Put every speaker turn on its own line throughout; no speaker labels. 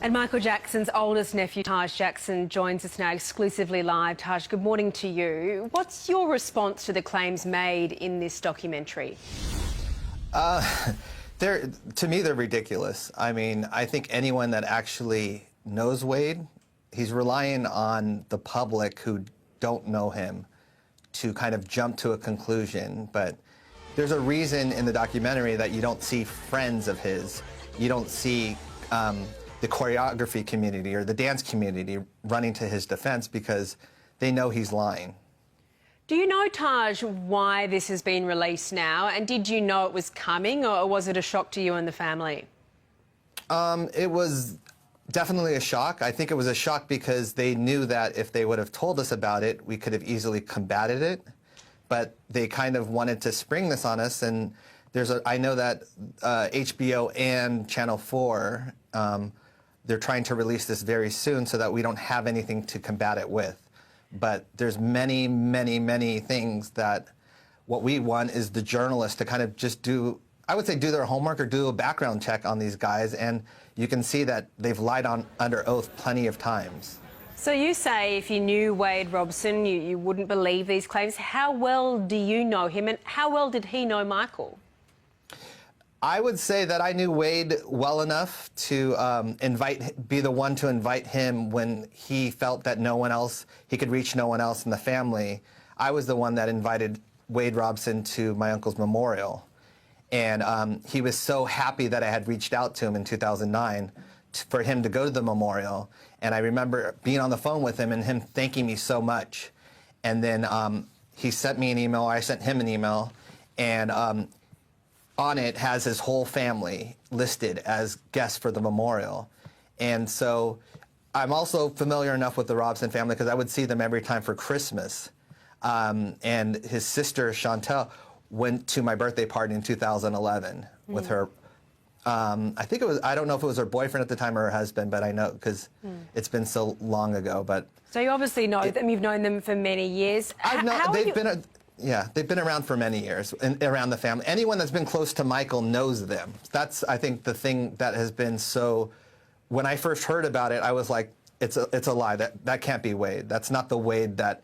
And Michael Jackson's oldest nephew, Taj Jackson, joins us now exclusively live. Taj, good morning to you. What's your response to the claims made in this documentary?
To me, they're ridiculous. I mean, I think anyone that actually knows Wade, he's relying on the public who don't know him to kind of jump to a conclusion. But there's a reason in the documentary that you don't see friends of his. You don't see the choreography community or the dance community running to his defense because they know he's lying.
Do you know, Taj, why this has been released now? And did you know it was coming, or was it a shock to you and the family?
It was definitely a shock. I think it was a shock because they knew that if they would have told us about it, we could have easily combated it. But they kind of wanted to spring this on us. And I know that HBO and Channel 4, they're trying to release this very soon so that we don't have anything to combat it with. But there's many, many, many things that what we want is the journalists to kind of just do, I would say, do their homework or do a background check on these guys. And you can see that they've lied under oath plenty of times.
So you say if you knew Wade Robson, you wouldn't believe these claims. How well do you know him, and how well did he know Michael?
I would say that I knew Wade well enough to be the one to invite him when he felt that he could reach no one else in the family. I was the one that invited Wade Robson to my uncle's memorial. And he was so happy that I had reached out to him in 2009 for him to go to the memorial. And I remember being on the phone with him and him thanking me so much. And then he sent me an email, I sent him an email, and on it has his whole family listed as guests for the memorial. And so I'm also familiar enough with the Robson family because I would see them every time for Christmas. And his sister, Chantel, went to my birthday party in 2011 with her. I think it was, I don't know if it was her boyfriend at the time or her husband, but I know because it's been so long ago. But
so you obviously know them, you've known them for many years.
They've been around for many years around the family. Anyone that's been close to Michael knows them. That's, I think, the thing that has been so. When I first heard about it, I was like, it's a lie. That can't be Wade. That's not the Wade that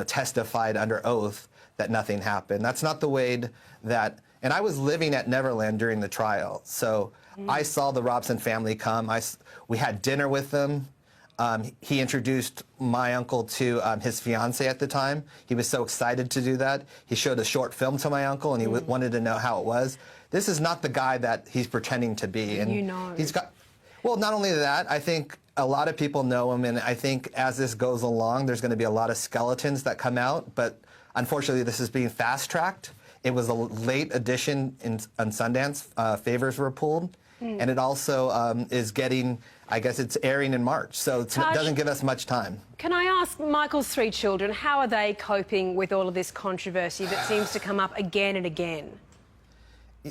testified under oath that nothing happened. That's not the Wade that. And I was living at Neverland during the trial, so I saw the Robson family come. We had dinner with them. He introduced my uncle to his fiancée at the time. He was so excited to do that. He showed a short film to my uncle, and he wanted to know how it was. This is not the guy that he's pretending to be. And he's got. Well, not only that, I think a lot of people know him, and I think as this goes along, there's going to be a lot of skeletons that come out. But unfortunately, this is being fast-tracked. It was a late edition on Sundance. Favors were pulled. And it also is getting, I guess it's airing in March, so it doesn't give us much time.
Can I ask Michael's 3 children, how are they coping with all of this controversy that seems to come up again and again?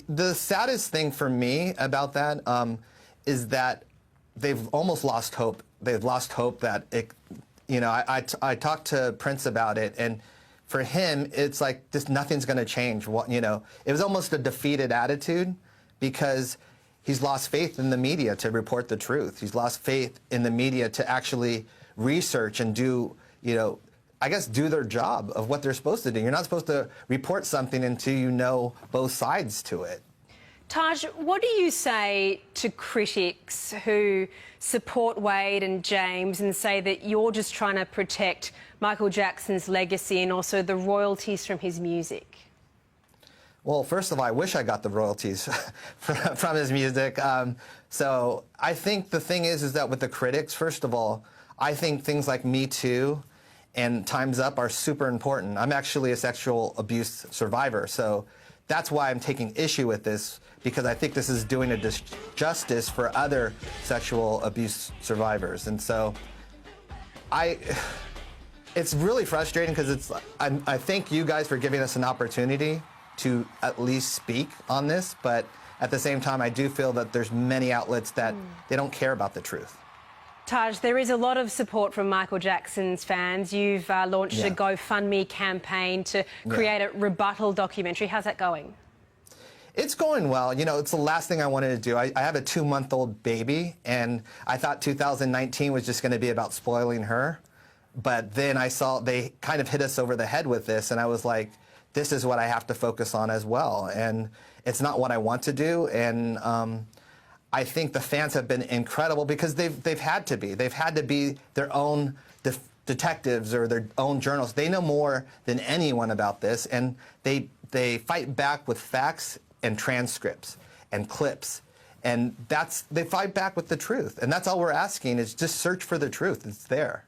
The saddest thing for me about that is that they've almost lost hope. They've lost hope that I talked to Prince about it, and for him, it's like nothing's going to change. It was almost a defeated attitude because he's lost faith in the media to report the truth. He's lost faith in the media to actually research and do their job of what they're supposed to do. You're not supposed to report something until you know both sides to it.
Taj, what do you say to critics who support Wade and James and say that you're just trying to protect Michael Jackson's legacy and also the royalties from his music?
Well, first of all, I wish I got the royalties from his music. So I think the thing is that with the critics, first of all, I think things like Me Too and Time's Up are super important. I'm actually a sexual abuse survivor, so that's why I'm taking issue with this, because I think this is doing a disjustice for other sexual abuse survivors. And so it's really frustrating because I thank you guys for giving us an opportunity to at least speak on this, but at the same time, I do feel that there's many outlets that they don't care about the truth.
Taj, there is a lot of support from Michael Jackson's fans. You've launched a GoFundMe campaign to create a rebuttal documentary. How's that going?
It's going well. You know, it's the last thing I wanted to do. I have a 2-month-old baby, and I thought 2019 was just going to be about spoiling her. But then I saw they kind of hit us over the head with this, and I was like, this is what I have to focus on as well. And it's not what I want to do. And I think the fans have been incredible because they've had to be. They've had to be their own detectives or their own journalists. They know more than anyone about this, and they fight back with facts and transcripts and clips, and they fight back with the truth. And that's all we're asking is just search for the truth. It's there.